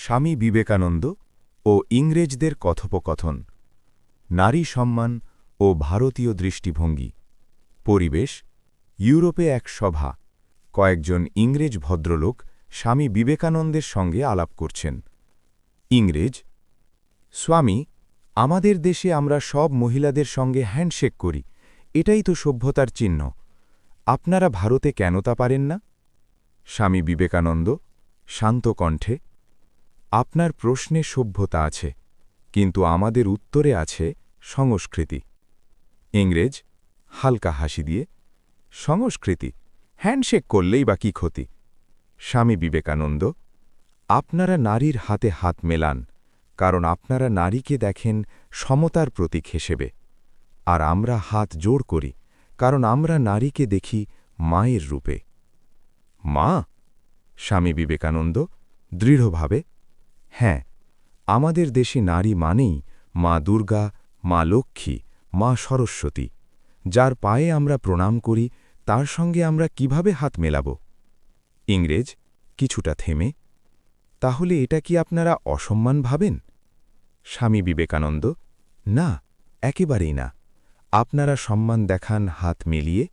স্বামী বিবেকানন্দ ও ইংরেজদের কথোপকথন, নারী সম্মান ও ভারতীয় দৃষ্টিভঙ্গি। পরিবেশ, ইউরোপে এক সভা। কয়েকজন ইংরেজ ভদ্রলোক স্বামী বিবেকানন্দের সঙ্গে আলাপ করছেন। ইংরেজ: স্বামী, আমাদের দেশে আমরা সব মহিলাদের সঙ্গে হ্যান্ডশেক করি, এটাই তো সভ্যতার চিহ্ন। আপনারা ভারতে কেন তা পারেন না? স্বামী বিবেকানন্দ শান্ত কণ্ঠে: আপনার প্রশ্নে সভ্যতা আছে, কিন্তু আমাদের উত্তরে আছে সংস্কৃতি। ইংরেজ হালকা হাসি দিয়ে: সংস্কৃতি? হ্যান্ডশেক করলেই বা কি ক্ষতি? স্বামী বিবেকানন্দ: আপনারা নারীর হাতে হাত মেলান, কারণ আপনারা নারীকে দেখেন সমতার প্রতীক হিসেবে, আর আমরা হাত জোড় করি, কারণ আমরা নারীকে দেখি মায়ের রূপে। মা? স্বামী বিবেকানন্দ দৃঢ়ভাবে: হ্যাঁ, আমাদের দেশে নারী মানেই মা দুর্গা, মা লক্ষ্মী, মা সরস্বতী। যার পায়ে আমরা প্রণাম করি, তার সঙ্গে আমরা কিভাবে হাত মেলাব? ইংরেজ কিছুটা থেমে: তাহলে এটা কি আপনারা অসম্মান ভাবেন? স্বামী বিবেকানন্দ: না, একেবারেই না। আপনারা সম্মান দেখান হাত মিলিয়ে,